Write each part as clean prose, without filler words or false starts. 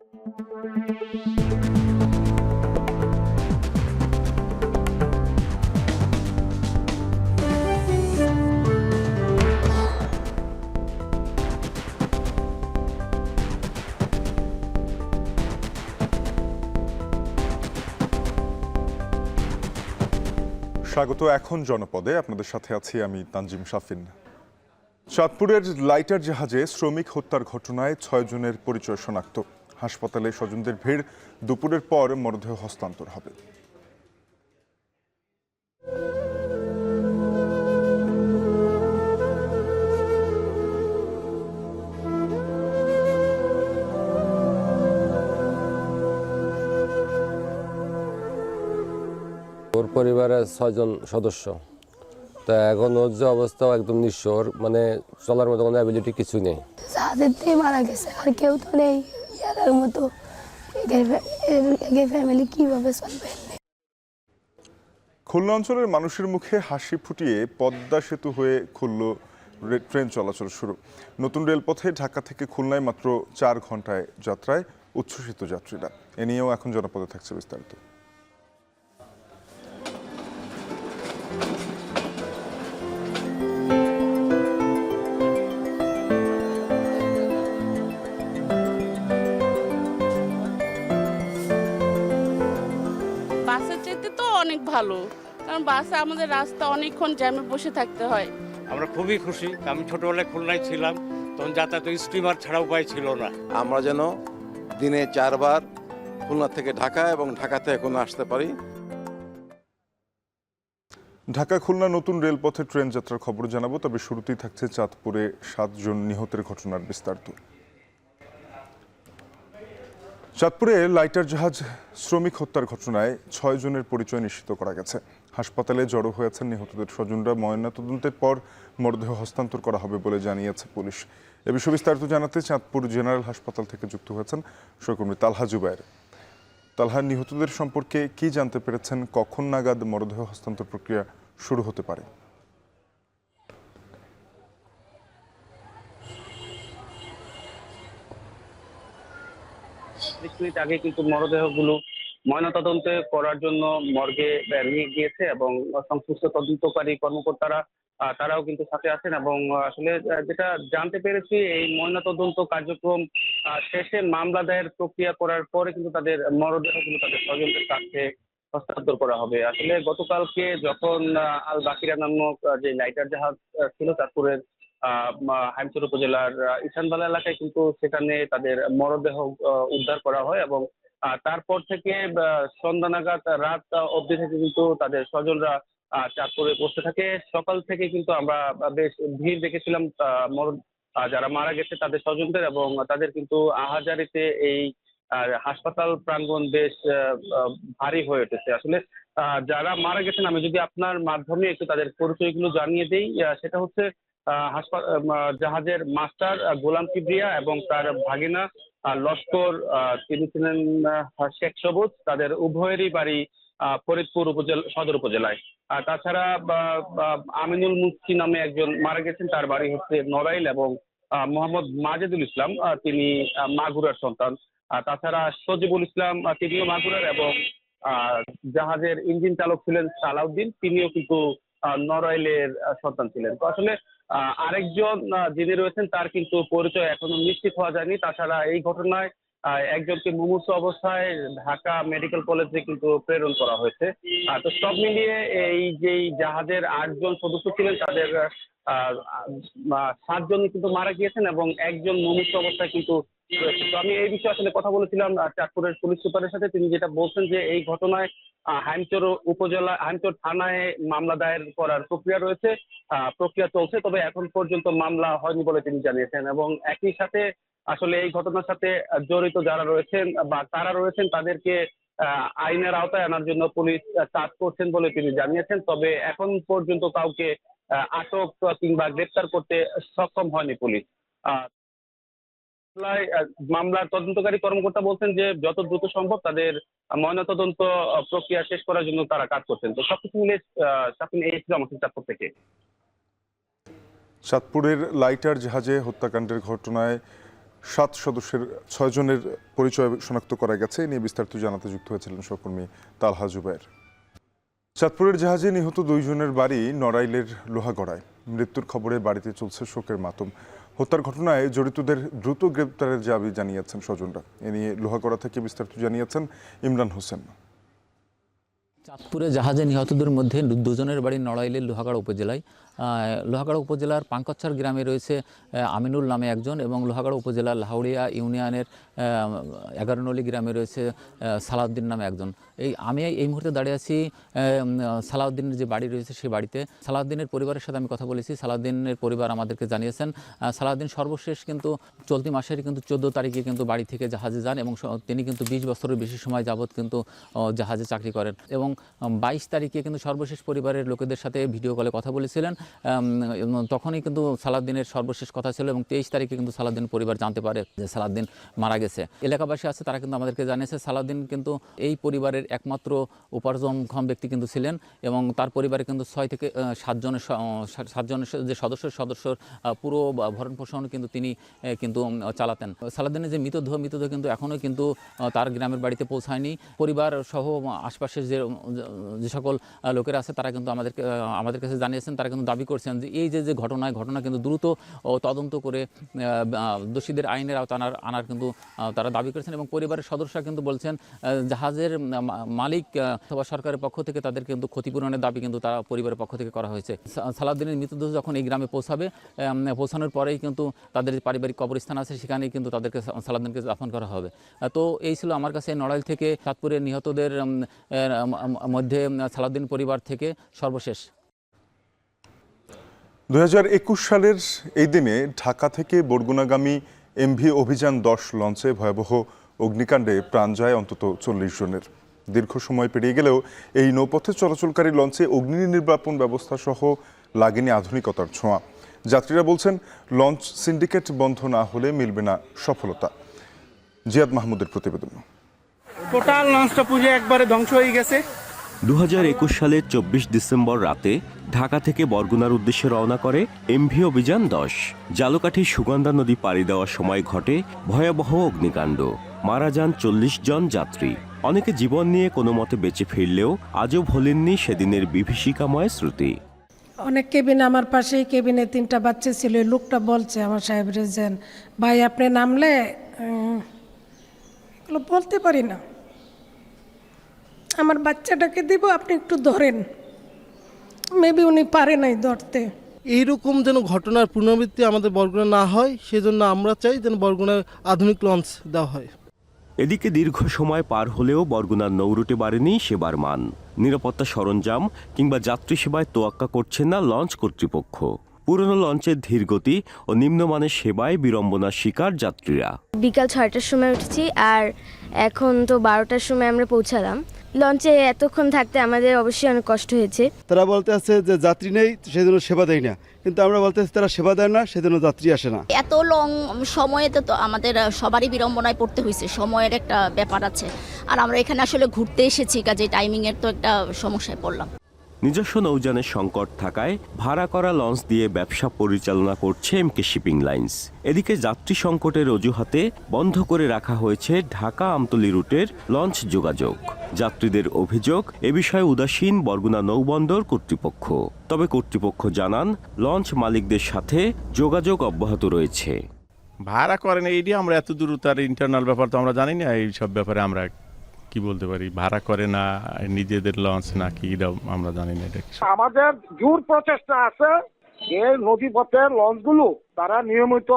স্বাগত এখন জনপদে, আপনাদের সাথে আছি আমি তানজিম শাফিন। চাঁদপুরের লাইটার জাহাজে শ্রমিক হত্যার ঘটনায় ৬ জনের পরিচয় শনাক্ত। হাসপাতালে স্বজনদের ভিড়, দুপুরের পর মরদেহ হস্তান্তর হবে। ওর পরিবারের ৬ জন সদস্য, তা এখন ওর যে অবস্থা একদম নিঃস্ব, ওর মানে চলার মতো কোনো অ্যাবিলিটি কিছু নেই। জাহাজের মারা গেছে, আর কেউ তো নেই ইয়ার মতো। ফ্যামিলি কিভাবে চলবে? খুলনা অঞ্চলের মানুষের মুখে হাসি ফুটিয়ে পদ্মা সেতু হয়ে খুলল ট্রেন চলাচল শুরু। নতুন রেলপথে ঢাকা থেকে খুলনায় মাত্র ৪ ঘন্টায় যাত্রায় উচ্ছ্বসিত যাত্রীরা। এ নিয়েও এখন জনপদে থাকছে বিস্তারিত। বাসের চাইতে তো অনেক ভালো, কারণ বাসে আমাদের রাস্তা অনেকক্ষণ জ্যামে বসে থাকতে হয়। আমরা খুবই খুশি। আমি ছোটবেলায় খুলনায় ছিলাম, তখন যাতায়াত স্টিমার ছাড়া উপায় ছিল না। আমরা যেন দিনে 4 বার খুলনা থেকে ঢাকা এবং ঢাকা থেকে খুলনা আসতে পারি। ঢাকা খুলনা নতুন রেলপথে ট্রেন যাত্রার খবর জানাবো, তবে শুরুতেই থাকছে চাঁদপুরে 7 জন নিহতের ঘটনার বিস্তারিত। চাঁদপুরে লাইটার জাহাজ শ্রমিক হত্যার ঘটনায় 6 জনের পরিচয় নিশ্চিত করা গেছে। হাসপাতালে জড়ো হয়েছেন নিহতদের স্বজনরা। ময়নাতদন্তের পর মরদেহ হস্তান্তর করা হবে বলে জানিয়েছে পুলিশ। এ বিষয়ে বিস্তারিত জানাতে চাঁদপুর জেনারেল হাসপাতাল থেকে যুক্ত হয়েছেন সহকর্মী তালহা জুবায়ের। তালহা, নিহতদের সম্পর্কে কি জানতে পেরেছেন? কখন নাগাদ মরদেহ হস্তান্তর প্রক্রিয়া শুরু হতে পারে? 30 মিনিট আগে কিন্তু মরদেহগুলো ময়নাতদন্তে করার জন্য মর্গে নিয়ে গিয়েছে এবং সংশ্লিষ্ট তদন্তকারী কর্মকর্তারা তারাও কিন্তু সাথে আছেন। এবং আসলে যেটা জানতে পেরেছি, এই ময়নাতদন্ত কার্যক্রম শেষে মামলা দায়ের প্রক্রিয়া করার পরে কিন্তু তাদের মরদেহগুলো তাদের স্বজনদের কাছে হস্তান্তর করা হবে। আসলে গতকালকে যখন আল বাকিরা নামক যে লাইটার জাহাজ ছিল চাঁদপুরের হাইমচর উপজেলার ইসানবালা এলাকায়, কিন্তু সেখানে তাদের মরদেহ উদ্ধার করা হয় এবং তারপর থেকে সন্ধ্যা নাগাদ রাত অবধি থেকে কিন্তু তাদের স্বজনরা চাঁদপুরে বসে থাকে। সকাল থেকে কিন্তু আমরা বেশ ভিড় দেখেছিলাম যারা মারা গেছে তাদের স্বজনদের, এবং তাদের কিন্তু আহাজারিতে এই হাসপাতাল প্রাঙ্গণ বেশ ভারী হয়ে উঠেছে। আসলে যারা মারা গেছেন, আমি যদি আপনার মাধ্যমে একটু তাদের পরিচয়গুলো জানিয়ে দিই, সেটা হচ্ছে জাহাজের মাস্টার গোলাম কিবরিয়া এবং তার ভাগিনা লস্কর, তিনি ছিলেন শেখ সবুজ। তাদের উভয়েরই বাড়ি ফরিদপুর সদর উপজেলায়। তাছাড়া আমিনুল মুফতি নামে একজন মারা গেছেন, তার বাড়ি হচ্ছে নড়াইল। এবং মোহাম্মদ মাজেদুল ইসলাম, তিনি মাগুরার সন্তান। তাছাড়া সজিবুল ইসলাম, তিনিও মাগুরার। এবং জাহাজের ইঞ্জিন চালক ছিলেন সালাউদ্দিন, তিনিও কিন্তু নড়াইলের সন্তান ছিলেন। তো আসলে আরেকজন যিনি রয়েছেন তার কিন্তু পরিচয় এখনো নিশ্চিত হওয়া যায়নি। তাছাড়া এই ঘটনায় একজনকে মুমূর্ষু অবস্থায় ঢাকা মেডিকেল কলেজে কিন্তু প্রেরণ করা হয়েছে। তো সব মিলিয়ে এই যে জাহাজের 8 জন সদস্য ছিলেন, তাদের 7 জনই কিন্তু মারা গিয়েছেন এবং একজন মুমূর্ষু অবস্থায় কিন্তু রয়েছে। তো আমি এই বিষয়ে আসলে কথা বলেছিলাম চাঁদপুরের পুলিশ সুপারের সাথে। তিনি যেটা বলছেন যে এই ঘটনায় হাইমচর থানায় মামলা দায়ের করার প্রক্রিয়া রয়েছে, প্রক্রিয়া চলছে, তবে এখন পর্যন্ত মামলা হয়নি বলে তিনি জানিয়েছেন। এবং একই সাথে আসলে এই ঘটনার সাথে জড়িত যারা রয়েছেন বা তারা রয়েছেন, তাদেরকে আইনের আওতায় আনার জন্য পুলিশ কাজ করছেন বলে তিনি জানিয়েছেন। তবে এখন পর্যন্ত কাউকে আটক কিংবা গ্রেপ্তার করতে সক্ষম হয়নি পুলিশ। মামলার তদন্তকারী কর্মকর্তা বলছেন যে যত দ্রুত সম্ভব তাদের ময়নাতদন্ত প্রক্রিয়া শেষ করার জন্য তারা কাজ করছেন। তো সবকিছু মিলে এই ছিল আমাদের চাঁদপুর থেকে। চাঁদপুরের লাইটার জাহাজে হত্যাকাণ্ডের ঘটনায় 7 সদস্যের 6 জনের পরিচয় শনাক্ত করা গেছে। এ নিয়ে বিস্তারিত জানাতে যুক্ত হয়েছিলেন সহকর্মী তালহা জুবায়ের। চাঁদপুরের জাহাজে নিহত 2 জনের বাড়ি নড়াইলের লোহাগড়ায়। মৃত্যুর খবরে বাড়িতে চলছে শোকের মাতম। হত্যার ঘটনায় জড়িতদের দ্রুত গ্রেপ্তারের দাবি জানিয়েছেন স্বজনরা। এ নিয়ে লোহাগড়া থেকে বিস্তারিত জানিয়েছেন ইমরান হোসেন। চাঁদপুরে জাহাজে নিহতদের মধ্যে 2 জনের বাড়ি নড়াইলের লোহাগাড়া উপজেলায়। লোহাগাড়া উপজেলার পাঙ্কচ্ছার গ্রামে রয়েছে আমিনুল নামে একজন এবং লোহাগাড়া উপজেলার লাউড়িয়া ইউনিয়নের 11 নলি গ্রামে রয়েছে সালাউদ্দিন নামে একজন। আমি এই মুহূর্তে দাঁড়িয়ে আছি সালাউদ্দিনের যে বাড়ি রয়েছে সেই বাড়িতে। সালাউদ্দিনের পরিবারের সাথে আমি কথা বলেছি। সালাউদ্দিনের পরিবার আমাদেরকে জানিয়েছেন সালাউদ্দিন সর্বশেষ কিন্তু চলতি মাসের কিন্তু 14 তারিখে কিন্তু বাড়ি থেকে জাহাজে যান এবং তিনি কিন্তু 20 বছরের বেশি সময় যাবৎ কিন্তু জাহাজে চাকরি করেন এবং 22 তারিখে কিন্তু সর্বশেষ পরিবারের লোকেদের সাথে ভিডিও কলে কথা বলেছিলেন। তখনই কিন্তু সালাউদ্দিনের সর্বশেষ কথা ছিল এবং 23 তারিখে কিন্তু সালাউদ্দিন পরিবার জানতে পারে যে সালাউদ্দিন মারা গেছে। এলাকাবাসী আছে তারা কিন্তু আমাদেরকে জানিয়েছে সালাউদ্দিন কিন্তু এই পরিবারের একমাত্র উপার্জনক্ষম ব্যক্তি কিন্তু ছিলেন এবং তার পরিবারে কিন্তু 6 থেকে 7 জনের যে সদস্যর পুরো ভরণ পোষণ কিন্তু তিনি কিন্তু চালাতেন। সালাউদ্দিনের যে মৃতদেহ কিন্তু এখনও কিন্তু তার গ্রামের বাড়িতে পৌঁছায়নি। পরিবার সহ আশপাশের যে সকল লোকেরা আছে তারা কিন্তু আমাদের কাছে জানিয়েছেন, তারা কিন্তু দাবি করছেন যে এই যে ঘটনা কিন্তু দ্রুত তদন্ত করে দোষীদের আইনের আওতায় আনার কিন্তু তারা দাবি করেছেন এবং পরিবারের সদস্যরা কিন্তু বলছেন জাহাজের মালিক অথবা সরকারের পক্ষ থেকে তাদের কিন্তু ক্ষতিপূরণের দাবি কিন্তু তারা পরিবারের পক্ষ থেকে করা হয়েছে। সালাউদ্দিনের মৃতদেহ যখন এই গ্রামে পৌঁছানোর পরেই কিন্তু তাদের পারিবারিক কবরস্থান আছে সেখানেই কিন্তু তাদেরকে সালাউদ্দিনকে দাফন করা হবে। তো এই ছিল আমার কাছে নড়াইল থেকে চাঁদপুরের নিহতদের মধ্যে সালাউদ্দিন পরিবার থেকে সর্বশেষ। 2021 সালের এই দিনে ঢাকা থেকে বরগুনাগামী এমভি অভিযান 10 লঞ্চে ভয়াবহ অগ্নিকাণ্ডে প্রাণ যায় অন্তত 40 জনের। দীর্ঘ সময় পেরিয়ে গেলেও এই নৌপথে চলাচলকারী লঞ্চে অগ্নি নির্বাপন ব্যবস্থা সহ লাগেনি আধুনিকতার ছোঁয়া। যাত্রীরা বলছেন লঞ্চ সিন্ডিকেট বন্ধ না হলে মিলবে না সফলতা। জিয়াদ মাহমুদের প্রতিবেদন। টোটাল লঞ্চটা পুরো একবারে ধ্বংস হয়ে গেছে। 2021 সালের 24 ডিসেম্বর রাতে ঢাকা থেকে বরগুনার উদ্দেশ্যে রওনা করে এমভি অভিযান 10। জালকাঠি সুগন্ধা নদী পাড়ি দেওয়ার সময় ঘটে ভয়াবহ অগ্নিকাণ্ড। মারা যান 40 জন যাত্রী। অনেকে জীবন নিয়ে কোনো মতে বেঁচে ফিরলেও আজও ভোলেননি সেদিনের বিভীষিকাময় স্মৃতি। অনেক কেবিন আমার পাশেই কেবিনে 3টা বাচ্চা ছিল। লোকটা বলছে আমার সাহেবরে যেন ভাই আপনি নামলে এগুলো বলতে পারি না, আমার বাচ্চাটাকে দিব আপনি একটু ধরেন। মেবি উনি পারে নাই ধরতে। এইরকম যেন ঘটনার পুনরাবৃত্তি আমাদের বরগুনা না হয় সেজন্য আমরা চাই যেন বরগুনায় আধুনিক লঞ্চ দেওয়া হয়। এদিকে দীর্ঘ সময় পার হলেও বরগুনার নৌরুটে বাড়েনি সেবার মান। নিরাপত্তা সরঞ্জাম কিংবা যাত্রী সেবায় তোয়াক্কা করছে না লঞ্চ কর্তৃপক্ষ। পুরনো লঞ্চের ধীরগতি ও নিম্নমানের সেবায় বিড়ম্বনার শিকার যাত্রীরা। বিকাল 6টার সময় উঠেছি আর এখন তো 12টার সময় আমরা পৌঁছালাম। লঞ্চে এতক্ষণ থাকতে আমাদের অবশ্যই অনেক কষ্ট হয়েছে। তারা বলতে আছে যে যাত্রী নেই সেজন্য সেবা দেয় না, কিন্তু আমরা বলতে আছি তারা সেবা দেয় না সেজন্য যাত্রী আসে না। এত লং সময়েতে তো আমাদের সবারই বিড়ম্বনায় পড়তে হয়েছে, সময়ের একটা ব্যাপার আছে। আর আমরা এখানে আসলে ঘুরতে এসেছি, কাজে টাইমিংয়ের তো একটা সমস্যায় পড়লাম। নিজস্ব নৌযানের সংকট থাকায় ভাড়া করা লঞ্চ দিয়ে ব্যবসা পরিচালনা করছে এমকে শিপিং লাইন্স। এদিকে যাত্রী সংকটের অজুহাতে বন্ধ করে রাখা হয়েছে ঢাকা আমতলী রুটের লঞ্চ যোগাযোগ। যাত্রীদের অভিযোগ এ বিষয়ে উদাসীন বরগুনা নৌবন্দর কর্তৃপক্ষ। তবে কর্তৃপক্ষ জানান লঞ্চ মালিকদের সাথে যোগাযোগ অব্যাহত রয়েছে। ভাড়া করেন এইটি আমরা এত দূর তার ইন্টারনাল ব্যাপার তো আমরা জানি না। এই সব ব্যাপারে আমরা কি বলতে পারি, ভাড়া করে না নিজেদের লঞ্চ না কি আমরা জানি না। এটা আমাদের জোর প্রচেষ্টা আছে যে নদীপথের লঞ্চগুলো তারা নিয়মিত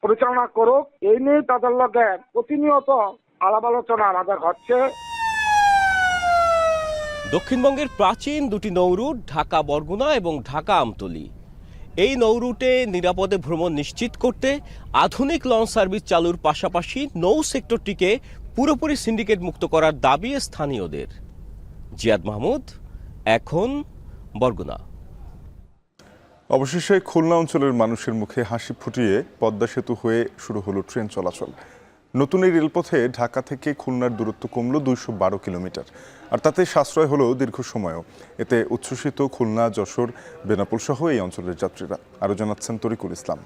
পরিচালনা করুক, এই নিয়ে তাদের লগে প্রতিনিয়ত আলাপ আলোচনা আমাদের হচ্ছে। দক্ষিণবঙ্গের প্রাচীন দুটি নৌরুট ঢাকা বরগুনা এবং ঢাকা আমতলী। এই নৌরুটে নিরাপদে ভ্রমণ নিশ্চিত করতে আধুনিক লঞ্চ সার্ভিস চালুর পাশাপাশি নৌ সেক্টরটিকে পুরোপুরি সিন্ডিকেট মুক্ত করার দাবি স্থানীয়দের। জিয়াদ মাহমুদ, এখন বরগুনা। অবশেষে খুলনা অঞ্চলের মানুষের মুখে হাসি ফুটিয়ে পদ্মা সেতু হয়ে শুরু হলো ট্রেন চলাচল। নতুন এই রেলপথে ঢাকা থেকে খুলনার দূরত্ব কমল 212 কিলোমিটার, আর তাতে সাশ্রয় হলো দীর্ঘ সময়ও। এতে উচ্ছ্বসিত খুলনা, যশোর, বেনাপোল সহ এই অঞ্চলের যাত্রীরা। আরও জানাচ্ছেন তরিকুল ইসলাম।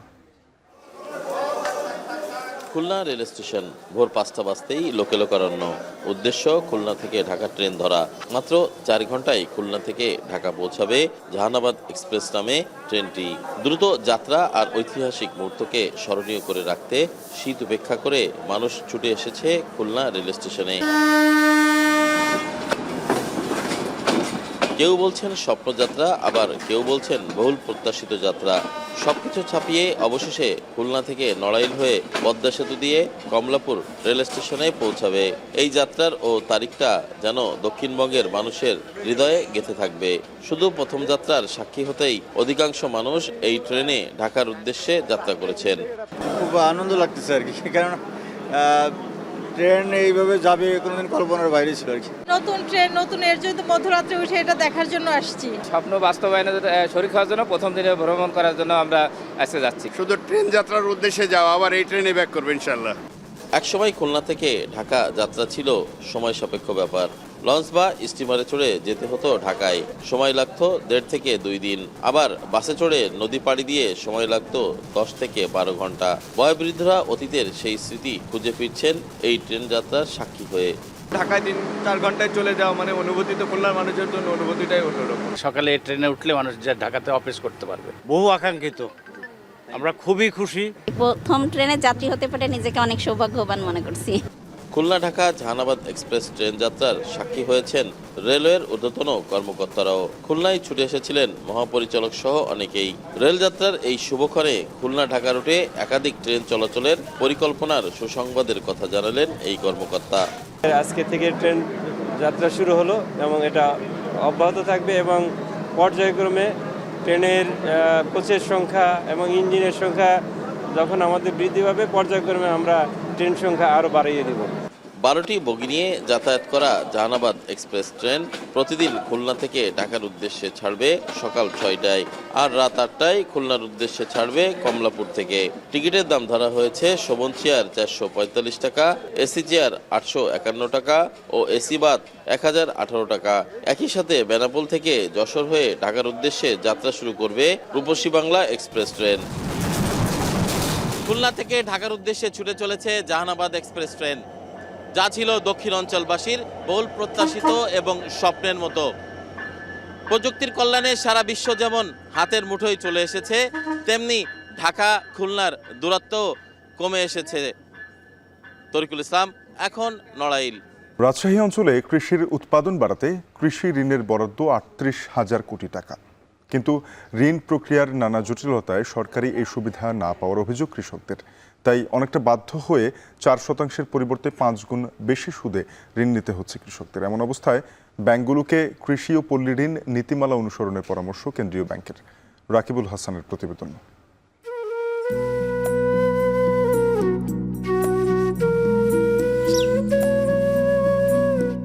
খুলনা রেল স্টেশন ভোর 5টা বাজতেই লোকে লোকারণ্য। উদ্দেশ্য খুলনা থেকে ঢাকা ট্রেন ধরা। মাত্র 4 ঘন্টায় খুলনা থেকে ঢাকা পৌঁছাবে জাহানাবাদ এক্সপ্রেস নামে ট্রেনটি। দ্রুত যাত্রা আর ঐতিহাসিক মুহূর্তকে স্মরণীয় করে রাখতে শীত উপেক্ষা করে মানুষ ছুটে এসেছে খুলনা রেল স্টেশনে। কেউ বলছেন স্বপ্নযাত্রা, আবার কেউ বলছেন বহুল প্রত্যাশিত যাত্রা। সবকিছু ছাপিয়ে অবশেষে খুলনা থেকে নড়াইল হয়ে পদ্মা সেতু দিয়ে কমলাপুর রেল স্টেশনে পৌঁছাবে। এই যাত্রার ও তারিখটা যেন দক্ষিণবঙ্গের মানুষের হৃদয়ে গেঁথে থাকবে। শুধু প্রথম যাত্রার সাক্ষী হতেই অধিকাংশ মানুষ এই ট্রেনে ঢাকার উদ্দেশ্যে যাত্রা করেছেন। খুব আনন্দ লাগতেছে আর কি, কারণ ট্রেন এইভাবে যাবে কোনোদিন কল্পনার বাইরে ছিল আর কি। নতুন ট্রেন, নতুন এর জন্য মধ্যরাত্রে উঠে এটা দেখার জন্য আসছি। স্বপ্ন বাস্তবায়নের শরীক হওয়ার জন্য, প্রথম দিনে ভ্রমণ করার জন্য আমরা আজকে যাচ্ছি। শুধু ট্রেন যাত্রার উদ্দেশ্যে যাওয়া, আবার এই ট্রেনে ব্যাক করবে ইনশাল্লাহ। একসময় খুলনা থেকে ঢাকা যাত্রা ছিল সময় সাপেক্ষ ব্যাপার। লঞ্চ বা স্টিমারে চড়ে যেতে হতো ঢাকায়, সময় লাগতো 1.5 থেকে 2 দিন। আবার বাসে চড়ে নদী পাড়ি দিয়ে সময় লাগতো 10 থেকে 12 ঘন্টা। বয়োবৃদ্ধরা অতীতের সেই স্মৃতি খুঁজে ফিরছেন এই ট্রেন যাত্রার সাক্ষী হয়ে। ঢাকায় 3-4 ঘন্টায় চলে যাওয়া মানে অনুভূতি তো খুলনার মানুষের জন্য অনুভূতিটাই অন্যরকম। সকালে ট্রেনে উঠলে মানুষ যা ঢাকাতে অফিস করতে পারবে। বহু আকাঙ্ক্ষিত, আমরা খুবই খুশি। প্রথম ট্রেনে যাত্রী হতে পেরে নিজেকে অনেক সৌভাগ্যবান মনে করছি। খুলনা ঢাকা জাহানাবাদ এক্সপ্রেস ট্রেন যাত্রার সাক্ষী হয়েছেন রেলওয়ের ঊর্ধ্বতন কর্মকর্তারাও। খুলনায় ছুটে এসেছিলেন মহাপরিচালক সহ অনেকেই। রেলযাত্রার এই শুভক্ষণে খুলনা ঢাকা রুটে একাধিক ট্রেন চলাচলের পরিকল্পনার সুসংবাদের কথা জানালেন এই কর্মকর্তা। আজকে থেকে ট্রেন যাত্রা শুরু হলো এবং এটা অব্যাহত থাকবে এবং পর্যায়ক্রমে ট্রেনের কোচের সংখ্যা এবং ইঞ্জিনের সংখ্যা যখন আমাদের বৃদ্ধি পাবে, পর্যায়ক্রমে আমরা ট্রেন সংখ্যা আরও বাড়িয়ে দেব। 12টি বগি নিয়ে যাতায়াত করা জাহানাবাদ এক্সপ্রেস ট্রেন প্রতিদিন খুলনা থেকে ঢাকার উদ্দেশ্যে ছাড়বে সকাল 6টায়, আর রাত 8টায় খুলনার উদ্দেশ্যে ছাড়বে কমলাপুর থেকে। টিকিটের দাম ধরা হয়েছে শোভন চেয়ার 445 টাকা, এসি চেয়ার 851 টাকা ও এসি বাথ 1018 টাকা। একই সাথে বেনাপোল থেকে যশোর হয়ে ঢাকার উদ্দেশ্যে যাত্রা শুরু করবে রূপসী বাংলা এক্সপ্রেস ট্রেন। খুলনা থেকে ঢাকার উদ্দেশ্যে ছুটে চলেছে জাহানাবাদ এক্সপ্রেস ট্রেন, যা ছিল দক্ষিণ অঞ্চলবাসীর বহুল প্রত্যাশিত এবং স্বপ্নের মতো। প্রযুক্তির কল্যাণে সারা বিশ্ব যেমন হাতের মুঠোয় চলে এসেছে, তেমনি ঢাকা খুলনার দূরত্ব কমে এসেছে। তরিকুল ইসলাম, এখন নড়াইল। রাজশাহী অঞ্চলে কৃষির উৎপাদন বাড়াতে কৃষি ঋণের বরাদ্দ 38,000 কোটি টাকা, কিন্তু ঋণ প্রক্রিয়ার নানা জটিলতায় সরকারি এই সুবিধা না পাওয়ার অভিযোগ কৃষকদের। তাই অনেকটা বাধ্য হয়ে 4% পরিবর্তে 5 গুণ বেশি সুদে ঋণ নিতে হচ্ছে কৃষকদের। এমন অবস্থায় ব্যাংকগুলোকে কৃষি ও পল্লী ঋণ নীতিমালা অনুসরণের পরামর্শ কেন্দ্রীয় ব্যাংকের। রাকিবুল হাসানের প্রতিবেদন।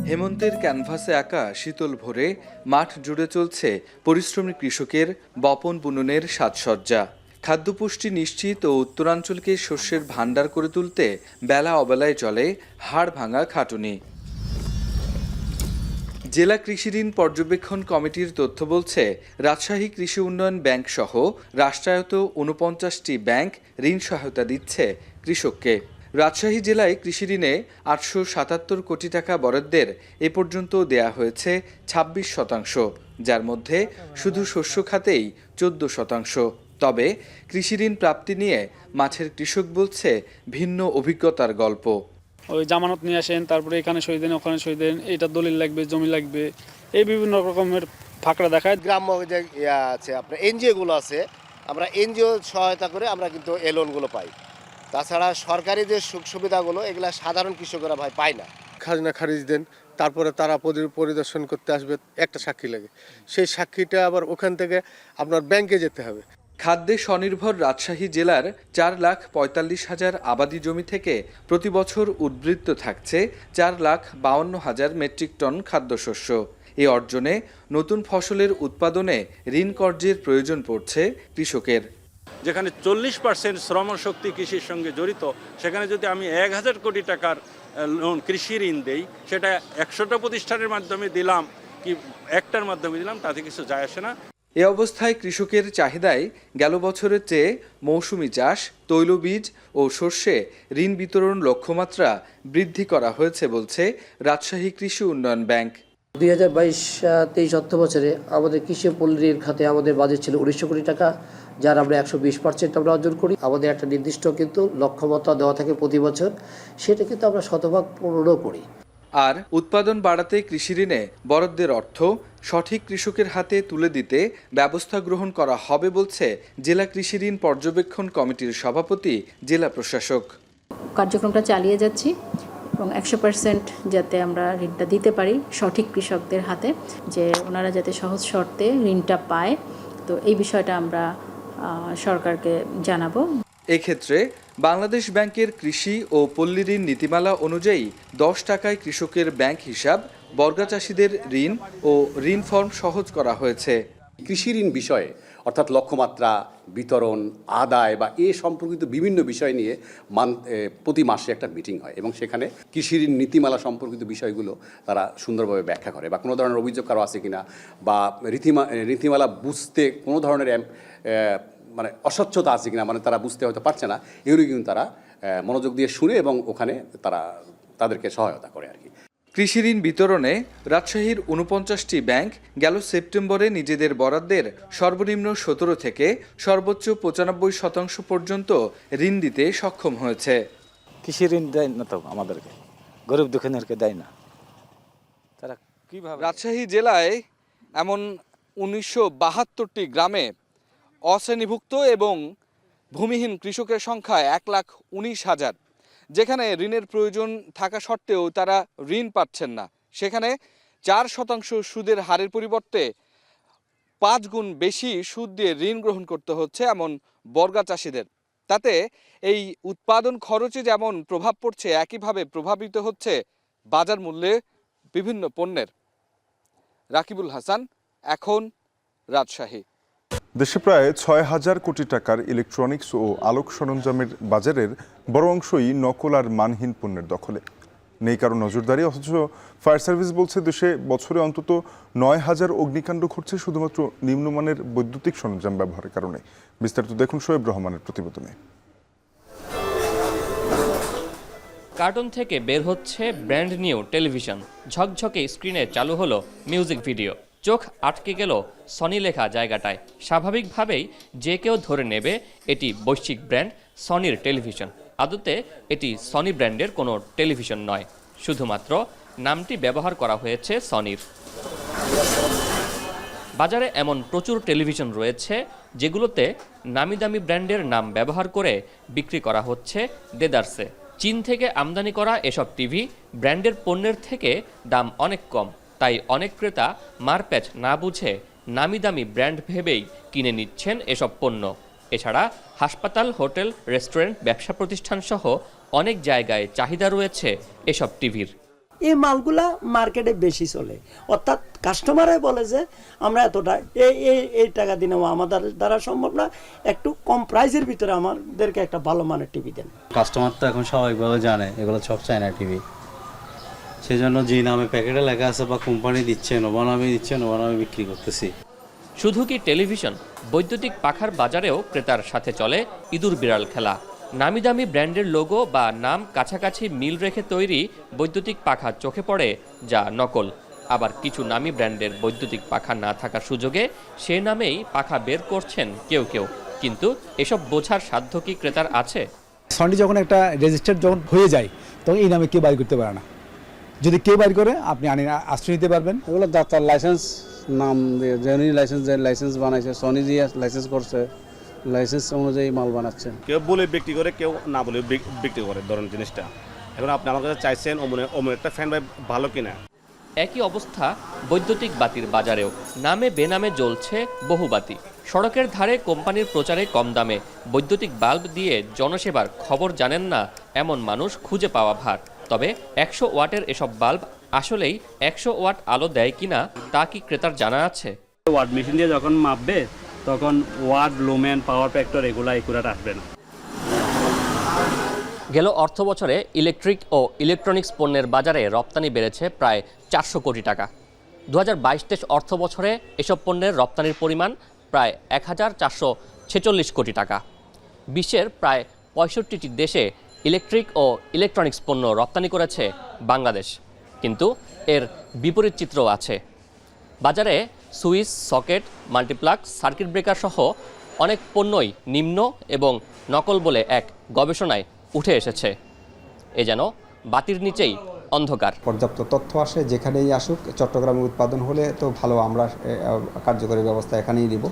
হেমন্তের ক্যানভাসে আঁকা শীতল ভোরে মাঠ জুড়ে চলছে পরিশ্রমী কৃষকের বপন বুননের সাজসজ্জা। খাদ্যপুষ্টি নিশ্চিত ও উত্তরাঞ্চলকে শস্যের ভাণ্ডার করে তুলতে বেলা অবেলায় চলে হাড় ভাঙা খাটুনি। জেলা কৃষি ঋণ পর্যবেক্ষণ কমিটির তথ্য বলছে, রাজশাহী কৃষি উন্নয়ন ব্যাংক সহ রাষ্ট্রায়ত্ত 49টি ব্যাংক ঋণ সহায়তা দিচ্ছে কৃষককে। রাজশাহী জেলায় কৃষি ঋণে 877 কোটি টাকা বরাদ্দের এ পর্যন্ত দেয়া হয়েছে 26%, যার মধ্যে শুধু শস্য খাতেই 14%। তবে কৃষি ঋণ প্রাপ্তি নিয়ে মাঠের কৃষক বলছে ভিন্ন অভিজ্ঞতার গল্প। ওই জামানত নিয়ে আসেন, তারপরে এখানে সই দেন, ওখানে সই দেন, এটা দলিল লাগবে, জমি লাগবে, এই বিভিন্ন রকমের ফাঁকড়া দেখায়। গ্রাম্য যে আছে আপনার এনজিওগুলো আছে, আমরা এনজিও সহায়তা করে আমরা কিন্তু এই লোনগুলো পাই। তাছাড়া সরকারি যে সুখ সুবিধাগুলো এগুলা সাধারণ কৃষকেরা ভাই পায় না। খাজনা খারিজ দেন, তারপরে তারা পরিদর্শন করতে আসবে, একটা সাক্ষী লাগে, সেই সাক্ষীটা আবার ওখান থেকে আপনার ব্যাংকে যেতে হবে। খাদ্যে স্বনির্ভর রাজশাহী জেলার 4,45,000 আবাদি জমি থেকে প্রতি বছর উদ্বৃত্ত থাকছে 4,52,000 মেট্রিক টন খাদ্যশস্য। এই অর্জনে নতুন ফসলের উৎপাদনে ঋণ কর্যের প্রয়োজন পড়ছে কৃষকের। যেখানে 40% শ্রমশক্তি কৃষির সঙ্গে জড়িত, সেখানে যদি আমি 1,000 কোটি টাকার লোন কৃষি ঋণ দেই, সেটা 100টা প্রতিষ্ঠানের মাধ্যমে দিলাম কি একটার মাধ্যমে দিলাম, তাতে কিছু যায় আসে না। এ অবস্থায় কৃষকের চাহিদায় গেল বছরের চেয়ে মৌসুমি চাষ, তৈলবীজ ও সর্ষে ঋণ বিতরণ লক্ষ্যমাত্রা বৃদ্ধি করা হয়েছে বলছে রাজশাহী কৃষি উন্নয়ন ব্যাংক। 2022-23 অর্থ বছরে আমাদের কৃষি পল্লীর খাতে আমাদের বাজেট ছিল 1900 কোটি টাকা, যার আমরা 120% আমরা অর্জন করি। আমাদের একটা নির্দিষ্ট কিন্তু লক্ষ্যমাত্রা দেওয়া থাকে প্রতি বছর, সেটা কিন্তু আমরা শতভাগ পূরণ করি। আর উৎপাদন বাড়াতে কৃষি ঋণে বরাদ্দের অর্থ সঠিক কৃষকের হাতে তুলে দিতে ব্যবস্থা গ্রহণ করা হবে বলছে জেলা কৃষি ঋণ পর্যবেক্ষণ কমিটির সভাপতি জেলা প্রশাসক। কার্যক্রমটা চালিয়ে যাচ্ছি এবং 100% যাতে আমরা ঋণটা দিতে পারি সঠিক কৃষকদের হাতে, যে ওনারা যাতে সহজ শর্তে ঋণটা পায়। তো এই বিষয়টা আমরা সরকারকে জানাবো। এক্ষেত্রে বাংলাদেশ ব্যাংকের কৃষি ও পল্লী ঋণ নীতিমালা অনুযায়ী 10 টাকায় কৃষকের ব্যাংক হিসাব, বর্গা চাষিদের ঋণ ও ঋণ ফর্ম সহজ করা হয়েছে। কৃষি ঋণ বিষয়ে অর্থাৎ লক্ষ্যমাত্রা, বিতরণ, আদায় বা এ সম্পর্কিত বিভিন্ন বিষয় নিয়ে প্রতি মাসে একটা মিটিং হয় এবং সেখানে কৃষি ঋণ নীতিমালা সম্পর্কিত বিষয়গুলো তারা সুন্দরভাবে ব্যাখ্যা করে বা কোনো ধরনের অভিযোগ কারো আছে কিনা বা নীতিমালা বুঝতে কোনো ধরনের মানে অস্বচ্ছতা আছে কিনা, মানে তারা বুঝতে হয়তো পারছে না, এগুলো কিন্তু তারা মনোযোগ দিয়ে শুনে এবং ওখানে তারা তাদেরকে সহায়তা করে আর কি। কৃষি ঋণ বিতরণে রাজশাহীর 49টি ব্যাংক গেল সেপ্টেম্বরে নিজেদের বরাদ্দের সর্বনিম্ন 17 থেকে সর্বোচ্চ 95% পর্যন্ত ঋণ দিতে সক্ষম হয়েছে। কৃষি ঋণ দেয় না তো আমাদেরকে, গরিব দুঃখীদেরকে দেয় না। তারা কিভাবে? রাজশাহী জেলায় এমন 1972টি গ্রামে অশ্রেণীভুক্ত এবং ভূমিহীন কৃষকের সংখ্যা 1,19,000, যেখানে ঋণের প্রয়োজন থাকা সত্ত্বেও তারা ঋণ পাচ্ছেন না। সেখানে 4% সুদের হারের পরিবর্তে 5 গুণ বেশি সুদ দিয়ে ঋণ গ্রহণ করতে হচ্ছে এমন বর্গা চাষিদের। তাতে এই উৎপাদন খরচে যেমন প্রভাব পড়ছে, একইভাবে প্রভাবিত হচ্ছে বাজার মূল্যে বিভিন্ন পণ্যের। রাকিবুল হাসান, এখন, রাজশাহী। দেশে প্রায় 6,000 কোটি টাকার ইলেকট্রনিক্স ও আলোক সরঞ্জামের বাজারের বড় অংশই নকল আর মানহীন পণ্যের দখলে। নেই কারো নজরদারি, অথচ ফায়ার সার্ভিস বলছে দেশে বছরে অন্তত 9,000 অগ্নিকাণ্ড ঘটছে শুধুমাত্র নিম্নমানের বৈদ্যুতিক সরঞ্জাম ব্যবহারের কারণে। বিস্তারিত দেখুন শোয়েব রহমানের প্রতিবেদনে। কার্টুন থেকে বের হচ্ছে ব্র্যান্ড নিউ টেলিভিশন, ঝকঝকে স্ক্রিনে চালু হলো মিউজিক ভিডিও। চোখ আটকে গেল সনি লেখা জায়গাটায়। স্বাভাবিকভাবেই যে কেউ ধরে নেবে এটি বৈশ্বিক ব্র্যান্ড সনির টেলিভিশন। আদতে এটি সনি ব্র্যান্ডের কোনো টেলিভিশন নয়, শুধুমাত্র নামটি ব্যবহার করা হয়েছে সনির। বাজারে এমন প্রচুর টেলিভিশন রয়েছে যেগুলোতে নামি দামি ব্র্যান্ডের নাম ব্যবহার করে বিক্রি করা হচ্ছে দেদারসে। চীন থেকে আমদানি করা এসব টিভি ব্র্যান্ডের পণ্যের থেকে দাম অনেক কম, তাই অনেক ক্রেতা মারপ্যাচ না বুঝে নামি দামি ব্র্যান্ড ভেবেই কিনে নিচ্ছেন এসব পণ্য। এছাড়া হাসপাতাল, হোটেল, রেস্টুরেন্ট, ব্যবসা প্রতিষ্ঠান সহ অনেক জায়গায় চাহিদা রয়েছে এসব টিভির। এই মালগুলা মার্কেটে বেশি চলে, অর্থাৎ কাস্টমারে বলে যে আমরা এতটা এই টাকা দিন আমাদের দ্বারা সম্ভব না, একটু কম প্রাইসের ভিতরে আমাদেরকে একটা ভালো মানের টিভি দেন। কাস্টমার তো এখন স্বাভাবিকভাবে জানে এগুলো সব চায়না টিভি, সেই জন্য যে নামে প্যাকেটে লেখা আছে বা কোম্পানি দিচ্ছে, নোভা নামে দিচ্ছে, নোভা নামে বিক্রি করতেছি। শুধু কি টেলিভিশন, বৈদ্যুতিক পাখার বাজারেও ক্রেতার সাথে চলে ইঁদুর বিড়াল খেলা। নামি দামি ব্র্যান্ডের লোগো বা নাম কাছাকাছি মিল রেখে তৈরি বৈদ্যুতিক পাখা চোখে পড়ে, যা নকল। আবার কিছু নামি ব্র্যান্ডের বৈদ্যুতিক পাখা না থাকার সুযোগে সে নামেই পাখা বের করছেন কেউ কেউ। কিন্তু এসব বোঝার সাধ্য কি ক্রেতার আছে? সনি যখন একটা রেজিস্টার্ড যখন হয়ে যায় তখন এই নামে কেউ বাইর করতে পারে না। যদি কেউ বাইর করে আপনি আশ্রয় নিতে পারবেন। এগুলো তার লাইসেন্স নাম দিয়ে জেনুইন লাইসেন্স বানাইছে, সনি দিয়ে লাইসেন্স করছে, লাইসেন্স অনুযায়ী মাল বানাচ্ছে। কেউ বলে বিক্রি করে, কেউ না বলে বিক্রি করে ধরুন জিনিসটা। এখন আপনি আমার কাছে চাইছেন অমন একটা ফ্যান ভাই ভালো কিনা। একই অবস্থা বৈদ্যুতিক বাতির বাজারেও। নামে বেনামে জ্বলছে বহু বাতি। সড়কের ধারে কোম্পানির প্রচারে কম দামে বৈদ্যুতিক বাল্ব দিয়ে জনসেবার খবর জানেন না এমন মানুষ খুঁজে পাওয়া ভার। তবে 100 ওয়াটের এসব বাল্ব আসলেই 100 ওয়াট আলো দেয় কিনা তা কি ক্রেতার জানা আছে? ওয়াট মেশিন দিয়ে যখন মাপবে তখন ওয়াট, লুমেন, পাওয়ার ফ্যাক্টর এগুলো একুরেট আসবে না। গেল অর্থ বছরে ইলেকট্রিক ও ইলেকট্রনিক্স পণ্যের বাজারে রপ্তানি বেড়েছে প্রায় 400 কোটি টাকা। 2022-23 অর্থ বছরে এসব পণ্যের রপ্তানির পরিমাণ প্রায় 1446 কোটি টাকা। বিশ্বের প্রায় 65টি দেশে ইলেকট্রিক ও ইলেকট্রনিক্স পণ্য রপ্তানি করেছে বাংলাদেশ, কিন্তু এর বিপরীত চিত্রও আছে। বাজারে switch, socket, multiplug, circuit breaker সহ অনেক পণ্যই নিম্ন এবং নকল বলে এক গবেষণায় উঠে এসেছে। এ যেন বাতির নিচেই অন্ধকার। পর্যাপ্ত তথ্য আসে, যেখানেই আসুক, চট্টগ্রামে উৎপাদন হলে তো ভালো, আমরা কার্যকরী ব্যবস্থা এখানেই দিব।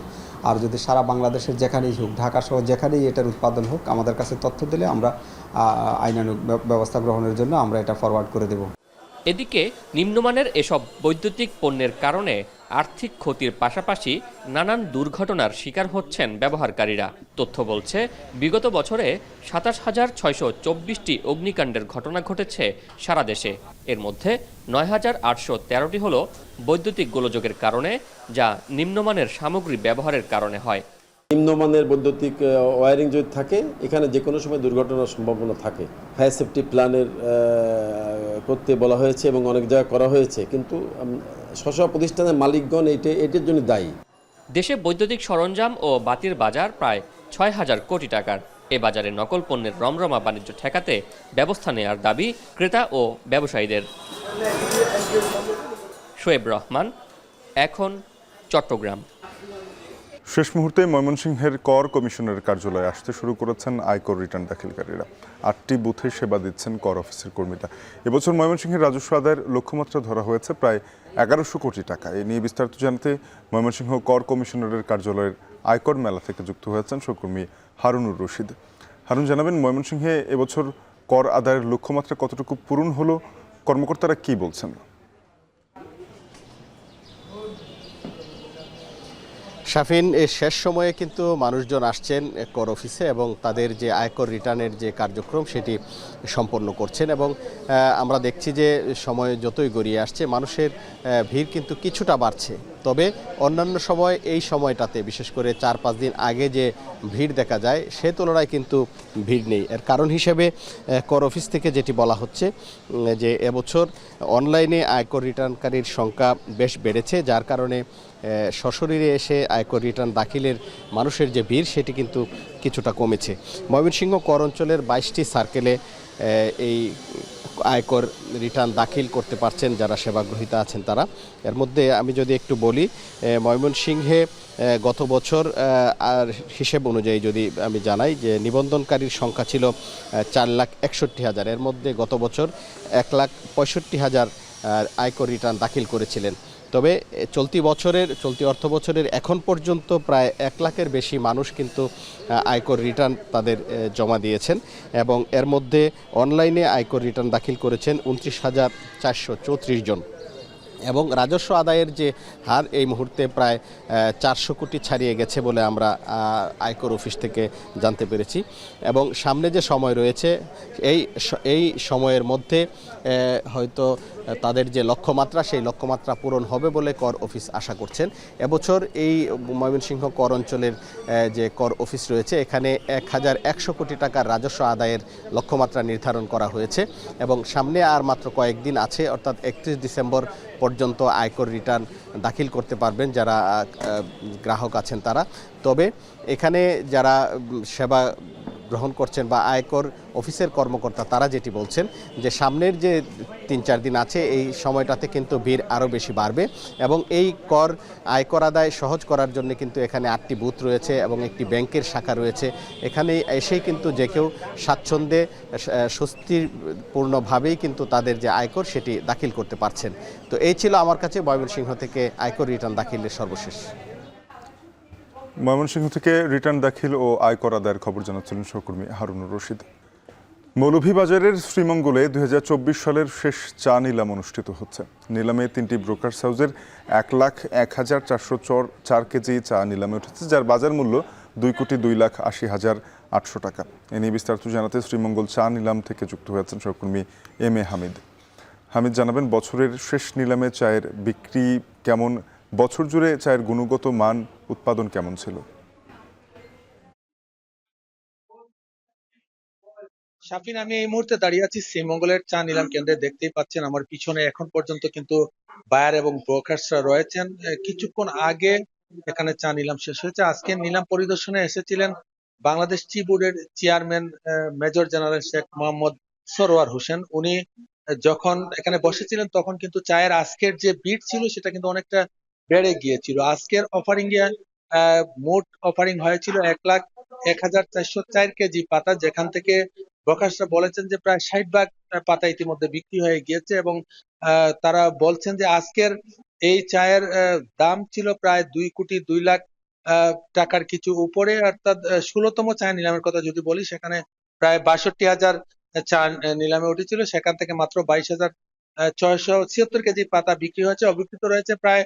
আর যদি সারা বাংলাদেশের যেখানেই হোক, ঢাকা সহ যেখানেই এটার উৎপাদন হোক, আমাদের কাছে তথ্য দিলে আমরা আইনানুগ ব্যবস্থা গ্রহণের জন্য আমরা এটা ফরওয়ার্ড করে দেব। এদিকে নিম্নমানের এসব বৈদ্যুতিক পণ্যের কারণে আর্থিক ক্ষতির পাশাপাশি নানান দুর্ঘটনার শিকার হচ্ছেন ব্যবহারকারীরা। তথ্য বলছে, বিগত বছরে 27,624টি অগ্নিকাণ্ডের ঘটনা ঘটেছে সারা দেশে। এর মধ্যে 9,813টি হলো বৈদ্যুতিক গোলযোগের কারণে, যা নিম্নমানের সামগ্রী ব্যবহারের কারণে হয়। নিম্নমানের বৈদ্যুতিক ওয়্যারিং যদি থাকে, এখানে যে কোনো সময় দুর্ঘটনার সম্ভাবনা থাকে। ফায়ার সেফটি প্ল্যানের করতে বলা হয়েছে এবং অনেক জায়গায় করা হয়েছে, কিন্তু স্ব প্রতিষ্ঠানের মালিকগণ এটার জন্য দায়ী। দেশে বৈদ্যুতিক সরঞ্জাম ও বাতির বাজার প্রায় 6,000 কোটি টাকার। এ বাজারে নকল পণ্যের রমরমা বাণিজ্য ঠেকাতে ব্যবস্থা নেওয়ার দাবি ক্রেতা ও ব্যবসায়ীদের। শোয়েব রহমান, এখন, চট্টগ্রাম। শেষ মুহূর্তে ময়মনসিংহের কর কমিশনের কার্যালয়ে আসতে শুরু করেছেন আয়কর রিটার্ন দাখিলকারীরা। 8টি বুথে সেবা দিচ্ছেন কর অফিসের কর্মীরা। এবছর ময়মনসিংহের রাজস্ব আদায়ের লক্ষ্যমাত্রা ধরা হয়েছে প্রায় 1100 কোটি টাকা। এ নিয়ে বিস্তারিত জানতে ময়মনসিংহ কর কমিশনারের কার্যালয়ের আয়কর মেলা থেকে যুক্ত হয়েছেন সহকর্মী হারুনুর রশিদ। হারুন, জানাবেন ময়মনসিংহে এবছর কর আদায়ের লক্ষ্যমাত্রা কতটুকু পূরণ হলো, কর্মকর্তারা কি বলছেন? শাফিন, এর শেষ সময়ে কিন্তু মানুষজন আসছেন কর অফিসে এবং তাদের যে আয়কর রিটার্নের যে কার্যক্রম সেটি সম্পন্ন করছেন এবং আমরা দেখছি যে সময় যতই গড়িয়ে আসছে মানুষের ভিড় কিন্তু কিছুটা বাড়ছে। তবে অন্যান্য সময় এই সময়টাতে, বিশেষ করে 4-5 দিন আগে যে ভিড় দেখা যায় সে তুলনায় কিন্তু ভিড় নেই। এর কারণ হিসেবে কর অফিস থেকে যেটি বলা হচ্ছে যে এবছর অনলাইনে আয়কর রিটার্নকারীর সংখ্যা বেশ বেড়েছে, যার কারণে সশরীরে এসে আয়কর রিটার্ন দাখিলের মানুষের যে ভিড় সেটি কিন্তু কিছুটা কমেছে। ময়মনসিংহ কর অঞ্চলের 22টি সার্কেলে এই আয়কর রিটার্ন দাখিল করতে পারছেন যারা সেবাগ্রহীতা আছেন তারা। এর মধ্যে আমি যদি একটু বলি, ময়মনসিংহে গত বছর আর হিসেব অনুযায়ী যদি আমি জানাই যে নিবন্ধনকারীর সংখ্যা ছিল 4,61,000। এর মধ্যে গত বছর 1,65,000 আয়কর রিটার্ন দাখিল করেছিলেন। তবে চলতি অর্থ বছরের এখন পর্যন্ত প্রায় 1 লাখের বেশি মানুষ কিন্তু আয়কর রিটার্ন তাদের জমা দিয়েছেন এবং এর মধ্যে অনলাইনে আয়কর রিটার্ন দাখিল করেছেন 29,434 জন এবং রাজস্ব আদায়ের যে হার এই মুহূর্তে প্রায় 400 কোটি ছাড়িয়ে গেছে বলে আমরা আয়কর অফিস থেকে জানতে পেরেছি এবং সামনে যে সময় রয়েছে এই সময়ের মধ্যে হয়তো তাদের যে লক্ষ্যমাত্রা সেই লক্ষ্যমাত্রা পূরণ হবে বলে কর অফিস আশা করছেন। এবছর এই ময়মনসিংহ কর অঞ্চলের যে কর অফিস রয়েছে এখানে 1,100 কোটি টাকার রাজস্ব আদায়ের লক্ষ্যমাত্রা নির্ধারণ করা হয়েছে এবং সামনে আর মাত্র কয়েকদিন আছে, অর্থাৎ 31 ডিসেম্বর পর্যন্ত আয়কর রিটার্ন দাখিল করতে পারবেন যারা গ্রাহক আছেন তারা। তবে এখানে যারা সেবা গ্রহণ করছেন বা আয়কর অফিসের কর্মকর্তা তারা যেটি বলছেন যে সামনের যে 3-4 দিন আছে এই সময়টাতে কিন্তু ভিড় আরও বেশি বাড়বে এবং এই আয়কর আদায় সহজ করার জন্য কিন্তু এখানে 8টি বুথ রয়েছে এবং একটি ব্যাংকের শাখা রয়েছে। এখানে এসেই কিন্তু যে কেউ স্বাচ্ছন্দ্যে স্বস্তিপূর্ণভাবেই কিন্তু তাদের যে আয়কর সেটি দাখিল করতে পারছেন। তো এই ছিল আমার কাছে ময়মনসিংহ থেকে আয়কর রিটার্ন দাখিলের সর্বশেষ। ময়মনসিংহ থেকে রিটার্ন দাখিল ও আয়কর আদায়ের খবর জানাচ্ছিলেন সহকর্মী হারুনুর রশিদ। মৌলভীবাজারের শ্রীমঙ্গলে 2024 সালের শেষ চা নিলাম অনুষ্ঠিত হচ্ছে। নিলামে 3টি ব্রোকার্স হাউসের 1,01,404 কেজি চা নিলামে উঠেছে, যার বাজার মূল্য 2,02,80,800 টাকা। এ নিয়ে বিস্তারিত জানাতে শ্রীমঙ্গল চা নিলাম থেকে যুক্ত হয়েছেন সহকর্মী এম এ হামিদ। হামিদ, জানাবেন বছরের শেষ নিলামে চায়ের বিক্রি কেমন, বছর জুড়ে চায়ের গুণগত মান উৎপাদন কেমন ছিল? শাফিন, আমি এই মুহূর্তে দাঁড়িয়ে আছি শ্রীমঙ্গলের চা নিলাম কেন্দ্রে। দেখতেই পাচ্ছেন আমার পিছনে এখন পর্যন্ত কিন্তু বায়ার এবং ব্রোকার্সরা রয়েছেন। কিছুক্ষণ আগে এখানে চা নিলাম শেষ হয়েছে। আজকে নিলাম পরিদর্শনে এসেছিলেন বাংলাদেশ টি বোর্ডের chairman major general Sheikh Mohammad Sarwar Hossain. উনি যখন এখানে বসেছিলেন তখন কিন্তু চায়ের আজকের যে বিট ছিল সেটা কিন্তু অনেকটা বেড়ে গিয়েছিল। আজকের অফারিং এ মোট অফারিং হয়েছিল 1,01,404 কেজি পাতা, যেখান থেকে ব্রোকার্সরা বলেছেন যে প্রায় 60 ভাগ পাতা ইতিমধ্যে বিক্রি হয়ে গিয়েছে এবং তারা বলছেন যে আজকের এই চায়ের দাম ছিল প্রায় 2,02,00,000 টাকার কিছু উপরে, অর্থাৎ 16তম চা নিলামের কথা যদি বলি সেখানে প্রায় 62,000 চা নিলামে উঠেছিল, সেখান থেকে মাত্র 22,676 কেজি পাতা বিক্রি হয়েছে। অবিক্রিত রয়েছে প্রায়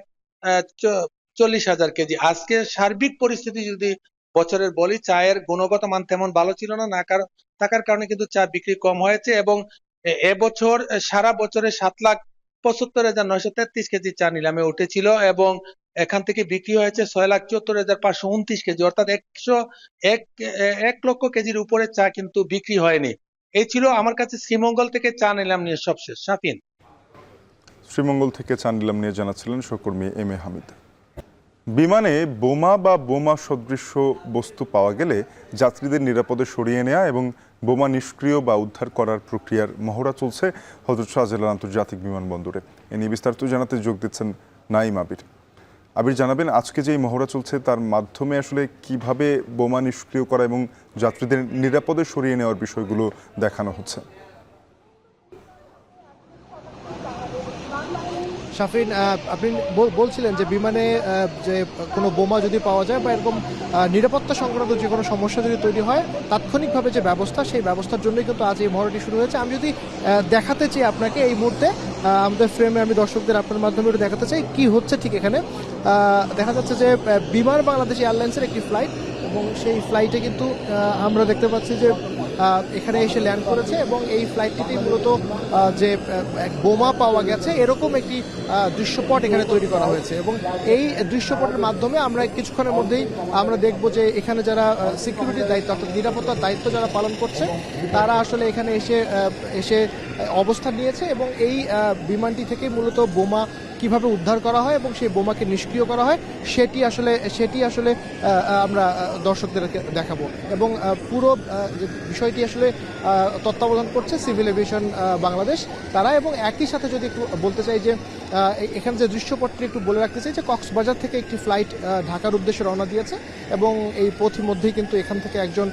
40,000 কেজি। আজকে সার্বিক পরিস্থিতি যদি বছরের বলি, চায়ের গুণগত মান তেমন ভালো ছিল না, থাকার কারণে কিন্তু চা বিক্রি কম হয়েছে এবং এবছর সারা বছরে 7,75,933 কেজি চা নিলামে উঠেছিল এবং এখান থেকে বিক্রি হয়েছে 6,74,529 কেজি, অর্থাৎ 1 লক্ষ কেজির উপরে চা কিন্তু বিক্রি হয়নি। এই ছিল আমার কাছে শ্রীমঙ্গল থেকে চা নিলাম নিয়ে সবশেষ। শাফিন। শ্রীমঙ্গল থেকে চা নিলাম নিয়ে জানাচ্ছিলেন সহকর্মী এম এ হামিদ। বিমানে বোমা বা বোমা সদৃশ্য বস্তু পাওয়া গেলে যাত্রীদের নিরাপদে সরিয়ে নেওয়া এবং বোমা নিষ্ক্রিয় বা উদ্ধার করার প্রক্রিয়ার মহড়া চলছে হযরত শাহজালাল আন্তর্জাতিক বিমানবন্দরে। এ নিয়ে বিস্তারিত জানাতে যোগ দিচ্ছেন নাইম আবির। আবির, জানাবেন আজকে যে মহড়া চলছে তার মাধ্যমে আসলে কিভাবে বোমা নিষ্ক্রিয় করা এবং যাত্রীদের নিরাপদে সরিয়ে নেওয়ার বিষয়গুলো দেখানো হচ্ছে। শাফিন, আপনি বলছিলেন যে বিমানে যে কোনো বোমা যদি পাওয়া যায় বা এরকম নিরাপত্তা সংক্রান্ত যে কোনো সমস্যা যদি তৈরি হয় তাৎক্ষণিকভাবে যে ব্যবস্থা, সেই ব্যবস্থার জন্যই কিন্তু আজ এই মহড়াটি শুরু হয়েছে। আমি যদি দেখাতে চাই আপনাকে এই মুহূর্তে আমাদের ফ্রেমে, আমি দর্শকদের আপনার মাধ্যমে দেখাতে চাই কি হচ্ছে ঠিক এখানে। দেখা যাচ্ছে যে বিমান বাংলাদেশ এয়ারলাইন্সের একটি ফ্লাইট এবং সেই ফ্লাইটে কিন্তু আমরা দেখতে পাচ্ছি যে এখানে এসে ল্যান্ড করেছে এবং এই ফ্লাইটটিতে মূলত যে বোমা পাওয়া গেছে এরকম একটি দৃশ্যপট এখানে তৈরি করা হয়েছে এবং এই দৃশ্যপটের মাধ্যমে আমরা কিছুক্ষণের মধ্যেই আমরা দেখব যে এখানে যারা সিকিউরিটির দায়িত্ব অর্থাৎ নিরাপত্তার দায়িত্ব যারা পালন করছে তারা আসলে এখানে এসে অবস্থান নিয়েছে এবং এই বিমানটি থেকে মূলত বোমা কিভাবে উদ্ধার করা হয় এবং সেই বোমাকে নিষ্ক্রিয় করা হয় সেটি আসলে আমরা দর্শকদেরকে দেখাবো এবং পুরো বিষয়টি আসলে তত্ত্বাবধান করছে সিভিল এভিয়েশন বাংলাদেশ তারা। এবং একই সাথে যদি একটু বলতে চাই যে এখানে যে দৃশ্যপটটি একটু বলে রাখতে চাই যে কক্সবাজার থেকে একটি ফ্লাইট ঢাকার উদ্দেশ্যে রওনা দিয়েছে এবং এই পথিমধ্যেই কিন্তু এখান থেকে একজন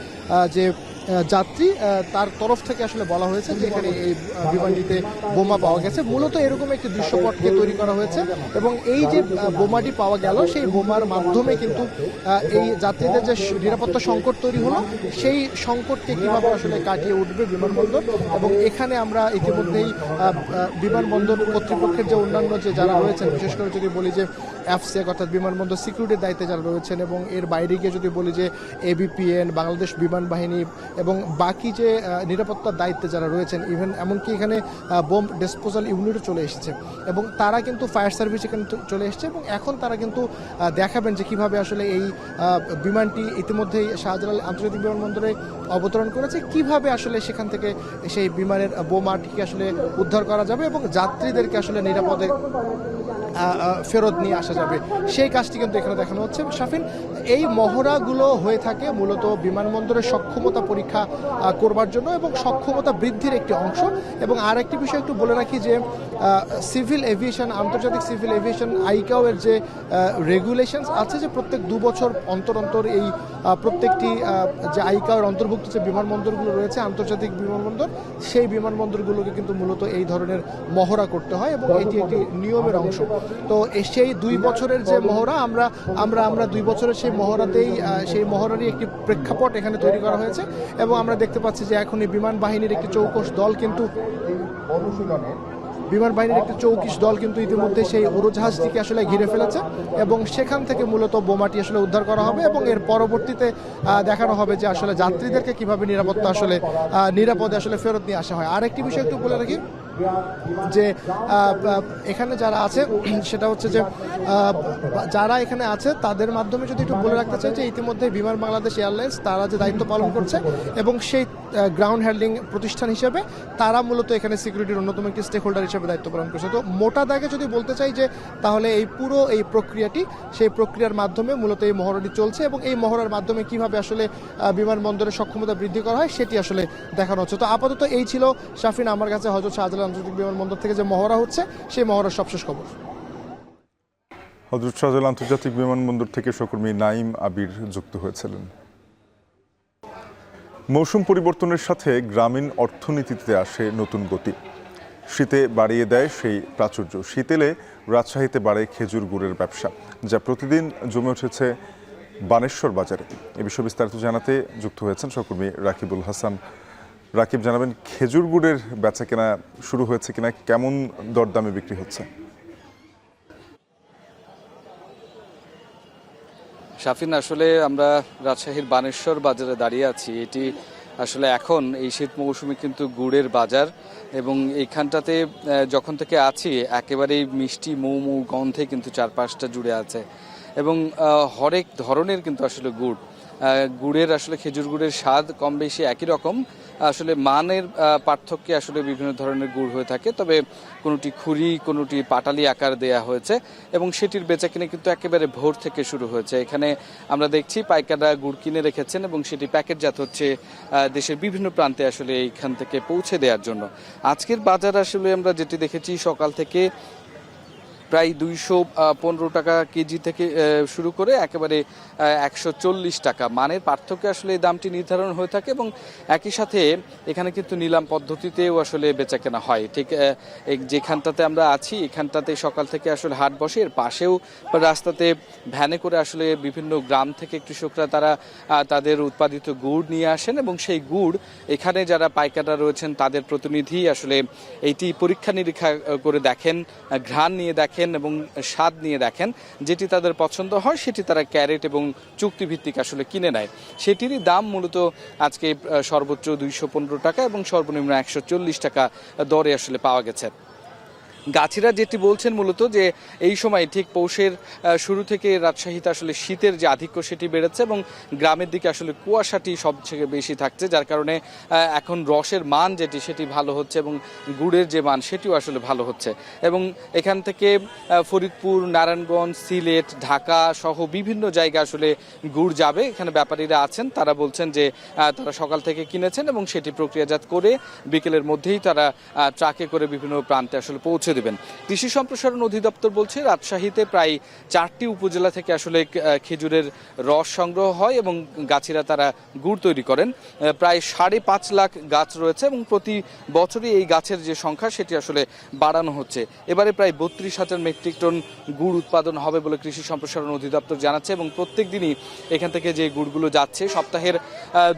যে যাত্রী তার তরফ থেকে আসলে বলা হয়েছে যে এখানে এই বিমানটিতে বোমা পাওয়া গেছে। মূলত এরকম একটি দৃশ্যপটকে তৈরি করা হয়েছে এবং এই যে বোমাটি পাওয়া গেল সেই বোমার মাধ্যমে কিন্তু এই যাত্রীদের যে নিরাপত্তা সংকট তৈরি হলো সেই সংকটকে কিভাবে আসলে কাটিয়ে উঠবে বিমানবন্দর। এবং এখানে আমরা ইতিমধ্যেই বিমানবন্দর কর্তৃপক্ষের যে অন্যান্য যে যারা রয়েছেন, বিশেষ করে যদি বলি যে এফসেক অর্থাৎ বিমানবন্দর সিকিউরিটির দায়িত্বে যারা রয়েছেন এবং এর বাইরে গিয়ে যদি বলি যে এবিপিএন, বাংলাদেশ বিমান বাহিনী এবং বাকি যে নিরাপত্তার দায়িত্বে যারা রয়েছেন, ইভেন এমনকি এখানে বোম ডিসপোজাল ইউনিটও চলে এসেছে এবং তারা কিন্তু ফায়ার সার্ভিস এখানে চলে এসেছে এবং এখন তারা কিন্তু দেখাবেন যে কিভাবে আসলে এই বিমানটি ইতিমধ্যেই শাহজালাল আন্তর্জাতিক বিমানবন্দরে অবতরণ করেছে, কিভাবে আসলে সেখান থেকে সেই বিমানের বোমাটিকে আসলে উদ্ধার করা যাবে এবং যাত্রীদেরকে আসলে নিরাপদে ফেরত নিয়ে আসা যাবে, সেই কাজটি কিন্তু এখানে দেখানো হচ্ছে। শাফিন, এই মহড়াগুলো হয়ে থাকে মূলত বিমানবন্দরের সক্ষমতা পরীক্ষা করবার জন্য এবং সক্ষমতা বৃদ্ধির একটি অংশ। এবং আর একটি বিষয় একটু বলে রাখি যে সিভিল এভিয়েশন, আন্তর্জাতিক সিভিল এভিয়েশন আইকাও এর যে রেগুলেশনস আছে যে প্রত্যেক 2 বছর অন্তর অন্তর এই প্রত্যেকটি যে আইকাওর অন্তর্ভুক্ত যে বিমানবন্দরগুলো রয়েছে আন্তর্জাতিক বিমানবন্দর, সেই বিমানবন্দরগুলোকে কিন্তু মূলত এই ধরনের মহড়া করতে হয় এবং এটি একটি নিয়মের অংশ। তো সেই 2 বছরের যে মহড়া আমরা 2 বছরের সেই মহড়াতেই সেই মহড়ারই একটি প্রেক্ষাপট এখানে তৈরি করা হয়েছে এবং আমরা দেখতে পাচ্ছি যে এখনই বিমান বাহিনীর একটি চৌকস দল কিন্তু ইতিমধ্যে সেই উড়োজাহাজটিকে আসলে ঘিরে ফেলেছে এবং সেখান থেকে মূলত বোমাটি আসলে উদ্ধার করা হবে এবং এর পরবর্তীতে দেখানো হবে যে আসলে যাত্রীদেরকে কিভাবে নিরাপদে আসলে ফেরত নিয়ে আসা হয়। আরেকটি বিষয় একটু বলে রাখি, যে এখানে যারা আছে সেটা হচ্ছে যে যারা এখানে আছে তাদের মাধ্যমে যদি একটু বলে রাখতে চাই যে ইতিমধ্যে বিমান বাংলাদেশ এয়ারলাইন্স তারা যে দায়িত্ব পালন করছে এবং সেই গ্রাউন্ড হ্যান্ডলিং প্রতিষ্ঠান হিসেবে তারা মূলত এখানে সিকিউরিটির অন্যতম একটি স্টেক হোল্ডার হিসেবে দায়িত্ব পালন করছে। তো মোটা দাগে যদি বলতে চাই যে তাহলে এই পুরো এই প্রক্রিয়াটি সেই প্রক্রিয়ার মাধ্যমে মূলত এই মহড়াটি চলছে এবং এই মহড়ার মাধ্যমে কিভাবে আসলে বিমানবন্দরের সক্ষমতা বৃদ্ধি করা হয় সেটি আসলে দেখানো হচ্ছে। তো আপাতত এই ছিল শাফিন আমার কাছে হযরত শাহজালাল আন্তর্জাতিক বিমানবন্দর থেকে যে মহড়া হচ্ছে সেই মহড়ার সবশেষ খবর। হযরত শাহজালাল আন্তর্জাতিক বিমানবন্দর থেকে সহকর্মী নাইম আবির যুক্ত হয়েছিলেন। মৌসুম পরিবর্তনের সাথে গ্রামীণ অর্থনীতিতে আসে নতুন গতি। শীতে বাড়িয়ে দেয় সেই প্রাচুর্য। শীত এলে রাজশাহীতে বাড়ে খেজুর গুড়ের ব্যবসা, যা প্রতিদিন জমে উঠেছে বানেশ্বর বাজারে। এ বিষয়ে বিস্তারিত জানাতে যুক্ত হয়েছেন সহকর্মী রাকিবুল হাসান। রাকিব, জানাবেন খেজুর গুড়ের বেচা কেনা শুরু হয়েছে কিনা, কেমন দরদামে বিক্রি হচ্ছে? শাফিন, আসলে আমরা রাজশাহীর বানেশ্বর বাজারে দাঁড়িয়ে আছি। এটি আসলে এখন এই শীত মৌসুমে কিন্তু গুড়ের বাজার, এবং এইখানটাতে যখন থেকে আছি একেবারেই মিষ্টি মৌ মৌ গন্ধে কিন্তু চারপাশটা জুড়ে আছে, এবং হরেক ধরনের কিন্তু আসলে গুড়ের আসলে খেজুর গুড়ের স্বাদ কম বেশি একই রকম। আসলে মানের পার্থক্যে আসলে বিভিন্ন ধরনের গুড় হয়ে থাকে, তবে কোনোটি খুরি কোনোটি পাটালি আকার দেয়া হয়েছে এবং সেটির বেচাকেনা কিন্তু একেবারে ভোর থেকে শুরু হয়েছে। এখানে আমরা দেখছি পাইকাররা গুড় কিনে রেখেছেন এবং সেটি প্যাকেটজাত হচ্ছে দেশের বিভিন্ন প্রান্তে আসলে এইখান থেকে পৌঁছে দেওয়ার জন্য। আজকের বাজার আসলে আমরা যেটি দেখেছি সকাল থেকে প্রায় 215 টাকা কেজি থেকে শুরু করে একেবারে 140 টাকা মানের পার্থক্য আসলে এই দামটি নির্ধারণ হয়ে থাকে, এবং একই সাথে এখানে কিন্তু নিলাম পদ্ধতিতেও আসলে বেচাকেনা হয়। ঠিক যেখানটাতে আমরা আছি এখানটাতে সকাল থেকে আসলে হাট বসে, এর পাশেও রাস্তাতে ভ্যানে করে আসলে বিভিন্ন গ্রাম থেকে কৃষকরা তারা তাদের উৎপাদিত গুড় নিয়ে আসেন, এবং সেই গুড় এখানে যারা পাইকাররা রয়েছেন তাদের প্রতিনিধি আসলে এইটি পরীক্ষা নিরীক্ষা করে দেখেন, ঘ্রাণ নিয়ে দেখেন এবং স্বাদ নিয়ে দেখেন। যেটি তাদের পছন্দ হয় সেটি তারা ক্যারেট এবং চুক্তিভিত্তিক আসলে কিনে নেয়। সেটিরই দাম মূলত আজকে সর্বোচ্চ 215 টাকা এবং সর্বনিম্ন 140 টাকা দরে আসলে পাওয়া গেছে। গাছিরা যেটি বলছেন মূলত যে এই সময় ঠিক পৌষের শুরু থেকে রাজশাহীতে আসলে শীতের যে আধিক্য সেটি বেড়েছে এবং গ্রামের দিকে আসলে কুয়াশাটি সবচেয়ে বেশি থাকছে, যার কারণে এখন রসের মান যেটি সেটি ভালো হচ্ছে এবং গুড়ের যে মান সেটিও আসলে ভালো হচ্ছে। এবং এখান থেকে ফরিদপুর, নারায়ণগঞ্জ, সিলেট, ঢাকা সহ বিভিন্ন জায়গা আসলে গুড় যাবে। এখানে ব্যাপারীরা আছেন, তারা বলছেন যে তারা সকাল থেকে কিনেছেন এবং সেটি প্রক্রিয়াজাত করে বিকেলের মধ্যেই তারা ট্রাকে করে বিভিন্ন প্রান্তে আসলে পৌঁছে দেবেন। কৃষি সম্প্রসারণ অধিদপ্তর বলছে রাজশাহীতে প্রায় 4টি উপজেলা থেকে আসলে খেজুরের রস সংগ্রহ হয় এবং গাছিরা তারা গুড় তৈরি করেন। প্রায় 5.5 লাখ গাছ রয়েছে এবং প্রতি বছরই এই গাছের যে সংখ্যা সেটি আসলে বাড়ানো হচ্ছে। এবারে প্রায় 32,000 মেট্রিক টন গুড় উৎপাদন হবে বলে কৃষি সম্প্রসারণ অধিদপ্তর জানাচ্ছে, এবং প্রত্যেক দিনই এখান থেকে যে গুড়গুলো যাচ্ছে, সপ্তাহের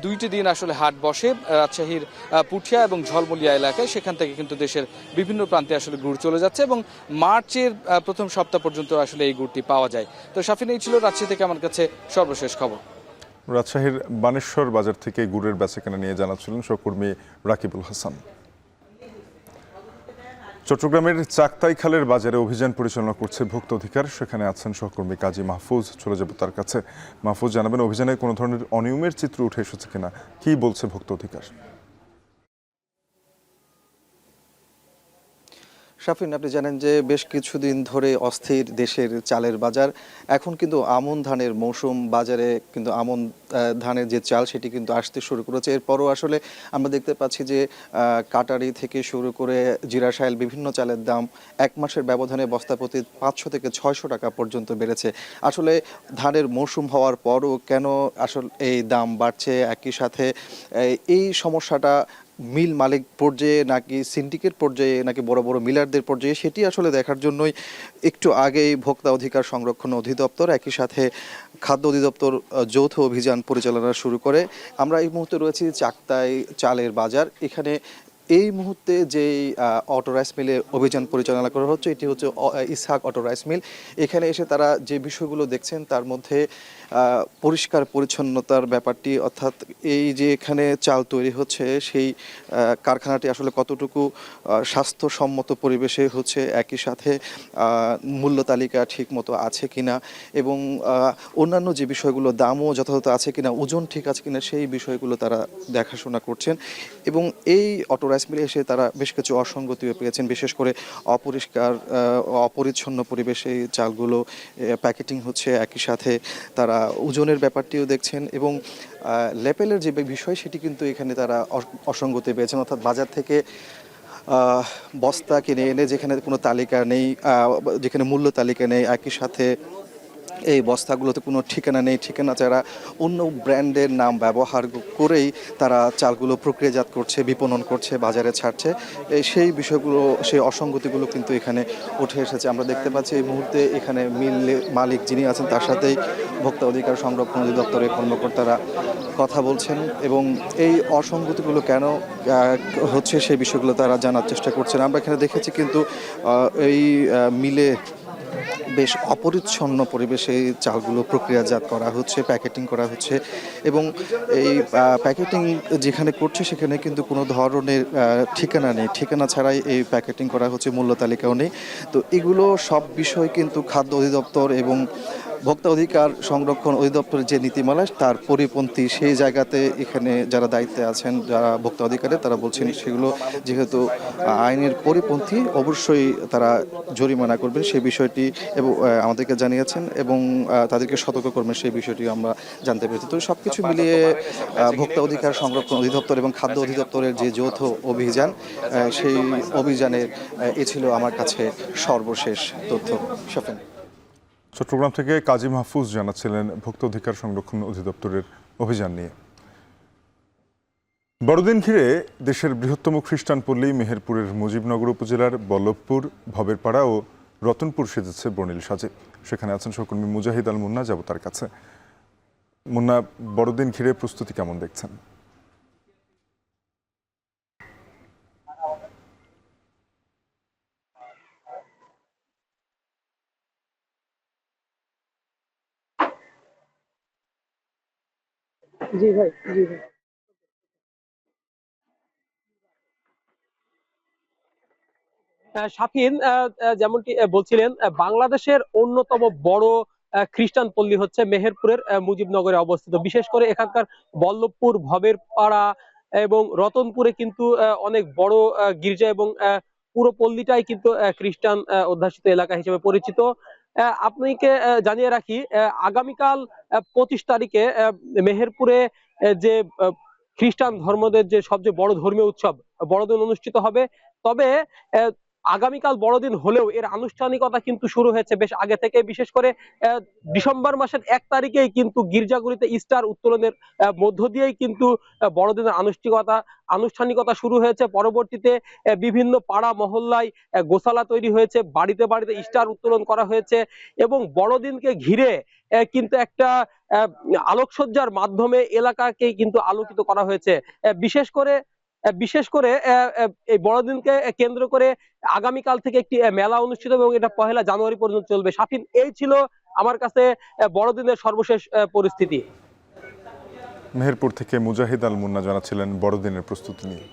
2টি দিন আসলে হাট বসে রাজশাহীর পুঠিয়া এবং ঝলমলিয়া এলাকায়। সেখান থেকে কিন্তু দেশের বিভিন্ন প্রান্তে আসলে গুড় চলে যাচ্ছে এবং মার্চের প্রথম সপ্তাহ পর্যন্ত আসলে এই গুড়টি পাওয়া যায়। তো শাফিন, এই ছিল রাজশাহী থেকে আমার কাছে সর্বশেষ খবর। রাজশাহীর বানেশ্বর বাজার থেকে গুড়ের বেচাকেনা নিয়ে জানাচ্ছিলেন সহকর্মী রাকিবুল হাসান। চট্টগ্রামের চাকতাই খালের বাজারে অভিযান পরিচালনা করছে ভোক্তা অধিকার। সেখানে আছেন সহকর্মী কাজী মাহফুজ, চলে যাব তার কাছে। মাহফুজ, জানাবেন অভিযানে কোনো ধরনের অনিয়মের চিত্র উঠে এসেছে কিনা, কি বলছে ভোক্তা অধিকার? শাফিন, আপনি জানেন যে বেশ কিছুদিন ধরে অস্থির দেশের চালের বাজার। এখন কিন্তু আমন ধানের মৌসুম, বাজারে কিন্তু আমন ধানের যে চাল সেটি কিন্তু আসতে শুরু করেছে। এরপরও আসলে আমরা দেখতে পাচ্ছি যে কাটারি থেকে শুরু করে জিরাশাইল বিভিন্ন চালের দাম 1 মাসের ব্যবধানে বস্তা প্রতি 500 থেকে 600 টাকা পর্যন্ত বেড়েছে। আসলে ধানের মৌসুম হওয়ার পরও কেন আসলে এই দাম বাড়ছে, একই সাথে এই সমস্যাটা মিল মালিক পর্যায়ে নাকি সিন্ডিকেট পর্যায়ে নাকি বড় বড় মিলারদের পর্যায়ে, সেটি আসলে দেখার জন্যই একটু আগেই ভোক্তা অধিকার সংরক্ষণ অধিদপ্তর একই সাথে খাদ্য অধিদপ্তর যৌথ অভিযান পরিচালনা শুরু করে। আমরা এই মুহূর্তে রয়েছি চাকতাই চালের বাজার। এখানে এই মুহূর্তে যেই অটো রাইস মিলে অভিযান পরিচালনা করা হচ্ছে এটি হচ্ছে ইসহাক অটো রাইস মিল। এখানে এসে তারা যে বিষয়গুলো দেখছেন তার মধ্যে পরিষ্কার পরিচ্ছন্নতার ব্যাপারটি, অর্থাৎ এই যে এখানে চাল তৈরি হচ্ছে সেই কারখানাটি আসলে কতটুকু স্বাস্থ্যসম্মত পরিবেশে হচ্ছে, একই সাথে মূল্য তালিকা ঠিক মতো আছে কিনা এবং অন্যান্য যে বিষয়গুলো দামও যথাযথ আছে কিনা, ওজন ঠিক আছে কিনা, সেই বিষয়গুলো তারা দেখাশোনা করছেন। এবং এই অটো রাইস মিলে এসে তারা বেশ কিছু অসঙ্গতিও পেয়েছেন, বিশেষ করে অপরিষ্কার অপরিচ্ছন্ন পরিবেশে চালগুলো প্যাকেটিং হচ্ছে, একই সাথে তারা ওজনের ব্যাপারটিও দেখছেন এবং লেবেলের যে বিষয় সেটি কিন্তু এখানে তারা অসঙ্গতি পেয়েছেন, অর্থাৎ বাজার থেকে বস্তা কিনে এনে যেখানে কোনো তালিকা নেই, যেখানে মূল্য তালিকা নেই, একই সাথে এই বস্তাগুলোতে কোনো ঠিকানা নেই, ঠিকানা ছাড়া অন্য ব্র্যান্ডের নাম ব্যবহার করেই তারা চালগুলো প্রক্রিয়াজাত করছে, বিপণন করছে, বাজারে ছাড়ছে। সেই বিষয়গুলো, সেই অসঙ্গতিগুলো কিন্তু এখানে উঠে এসেছে। আমরা দেখতে পাচ্ছি এই মুহূর্তে এখানে মিল মালিক যিনি আছেন তার সাথেই ভোক্তা অধিকার সংরক্ষণ অধিদপ্তরের কর্মকর্তারা কথা বলছেন এবং এই অসঙ্গতিগুলো কেন হচ্ছে সেই বিষয়গুলো তারা জানার চেষ্টা করছেন। আমরা এখানে দেখেছি কিন্তু এই মিলে বেশ অপরিচ্ছন্ন পরিবেশে চালগুলো প্রক্রিয়াজাত করা হচ্ছে, প্যাকেটিং করা হচ্ছে এবং এই প্যাকেটিং যেখানে করছে সেখানে কিন্তু কোনো ধরনের ঠিকানা নেই, ঠিকানা ছাড়াই এই প্যাকেটিং করা হচ্ছে, মূল্য তালিকাও নেই। তো এগুলো সব বিষয় কিন্তু খাদ্য অধিদপ্তর এবং ভোক্তা অধিকার সংরক্ষণ অধিদপ্তরের যে নীতিমালা তার পরিপন্থী। সেই জায়গাতে এখানে যারা দায়িত্বে আছেন, যারা ভোক্তা অধিকারে, তারা বলছেন সেগুলো যেহেতু আইনের পরিপন্থী অবশ্যই তারা জরিমানা করবেন সেই বিষয়টি এবং আমাদেরকে জানিয়েছেন এবং তাদেরকে সতর্ক করবেন সেই বিষয়টি আমরা জানতে পেরেছি। তো সব কিছু মিলিয়ে ভোক্তা অধিকার সংরক্ষণ অধিদপ্তর এবং খাদ্য অধিদপ্তরের যে যৌথ অভিযান, সেই অভিযানের এ ছিল আমার কাছে সর্বশেষ তথ্য। শাফিন। চট্টগ্রাম থেকে কাজী মাহফুজ জানাচ্ছিলেন ভোক্তা অধিকার সংরক্ষণ অধিদপ্তরের অভিযান নিয়ে। বড়দিন ঘিরে দেশের বৃহত্তম খ্রিস্টান পল্লী মেহেরপুরের মুজিবনগর উপজেলার বল্লভপুর, ভবেরপাড়া ও রতনপুর সেজেছে বর্ণিল সাজে। সেখানে আছেন সহকর্মী মুজাহিদ আল মুন্না, যাব তার কাছে। মুন্না, বড়দিন ঘিরে প্রস্তুতি কেমন দেখছেন? জি ভাই, জি ভাই। শাফিন, যেমনটি বলছিলেন, বাংলাদেশের অন্যতম বড় খ্রিস্টান পল্লী হচ্ছে মেহেরপুরের মুজিবনগরে অবস্থিত। বিশেষ করে এখানকার বল্লভপুর, ভবেরপাড়া এবং রতনপুরে কিন্তু অনেক বড় গির্জা এবং পুরো পল্লীটাই কিন্তু খ্রিস্টান অধ্যুষিত এলাকা হিসেবে পরিচিত। আপনাকে জানিয়ে রাখি, আগামীকাল 25 তারিখে মেহেরপুরে যে খ্রিস্টান ধর্মদের যে সবচেয়ে বড় ধর্মীয় উৎসব বড়দিন অনুষ্ঠিত হবে। তবে আগামীকাল বড়দিন হলেও এর আনুষ্ঠানিকতা কিন্তু শুরু হয়েছে বেশ আগে থেকে। বিশেষ করে ডিসেম্বর মাসের 1 তারিখেই কিন্তু গির্জাগুলিতে ইস্টার উত্তোলনের মধ্য দিয়েই কিন্তু বড়দিনের আনুষ্ঠানিকতা শুরু হয়েছে। পরবর্তীতে বিভিন্ন পাড়া মহল্লায় গোশালা তৈরি হয়েছে, বাড়িতে বাড়িতে ইস্টার উত্তোলন করা হয়েছে এবং বড়দিনকে ঘিরে কিন্তু একটা আলোকসজ্জার মাধ্যমে এলাকাকে কিন্তু আলোকিত করা হয়েছে। বিশেষ করে এই বড়দিনকে কেন্দ্র করে আগামীকাল থেকে একটি মেলা অনুষ্ঠিত এবং এটা 1 জানুয়ারি পর্যন্ত চলবে। শাফিন, এই ছিল আমার কাছে বড়দিনের সর্বশেষ পরিস্থিতি। মেহেরপুর থেকে মুজাহিদ আল মুন্না জানাচ্ছিলেন বড়দিনের প্রস্তুতি নিয়ে।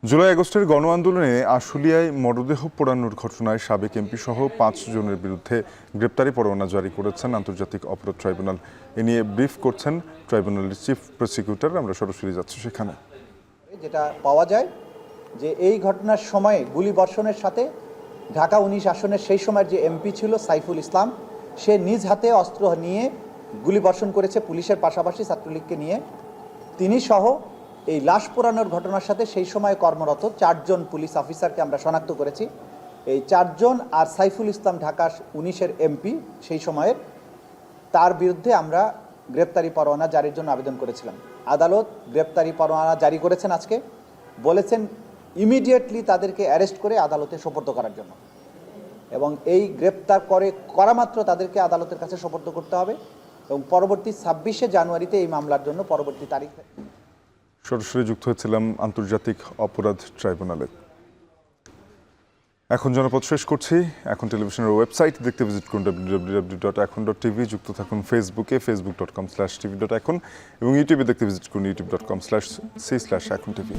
জুলাই আগস্টের গণ আন্দোলনে আশুলিয়ায় মরদেহ পোড়ানোর ঘটনায় সাবেক এমপি সহ 5 জনের বিরুদ্ধে গ্রেপ্তারি পরোয়ানা জারি করেছেন আন্তর্জাতিক অপরাধ ট্রাইব্যুনাল। এ নিয়ে ব্রিফ করছেন ট্রাইব্যুনালের চিফ প্রসিকিউটর। আমরা সরাসরি যাচ্ছি সেখানে। যেটা পাওয়া যায় যে এই ঘটনার সময়ে গুলিবর্ষণের সাথে ঢাকা 19 আসনের সেই সময়ের যে এমপি ছিল সাইফুল ইসলাম, সে নিজ হাতে অস্ত্র নিয়ে গুলিবর্ষণ করেছে পুলিশের পাশাপাশি ছাত্রলীগকে নিয়ে। তিনি সহ এই লাশ পোড়ানোর ঘটনার সাথে সেই সময় কর্মরত 4 জন পুলিশ অফিসারকে আমরা শনাক্ত করেছি। এই 4 জন আর সাইফুল ইসলাম ঢাকা 19-এর এমপি সেই সময়ের, তার বিরুদ্ধে আমরা গ্রেপ্তারি পরোয়ানা জারির জন্য আবেদন করেছিলাম। আদালত গ্রেপ্তারি পরোয়ানা জারি করেছেন আজকে, বলেছেন ইমিডিয়েটলি তাদেরকে অ্যারেস্ট করে আদালতে সোপর্দ করার জন্য এবং এই গ্রেপ্তার করা মাত্র তাদেরকে আদালতের কাছে সোপর্দ করতে হবে এবং পরবর্তী 26শে জানুয়ারিতে এই মামলার জন্য পরবর্তী তারিখ। সরাসরি যুক্ত হয়েছিলাম আন্তর্জাতিক অপরাধ ট্রাইব্যুনালে। এখন জনপদ শেষ করছি। এখন টেলিভিশনের ওয়েবসাইট দেখতে ভিজিট করুন www.এখন.tv। যুক্ত থাকুন ফেসবুকে facebook.com/tv.এখন এবং ইউটিউবে দেখতে ভিজিট করুন youtube.com/c/echontv।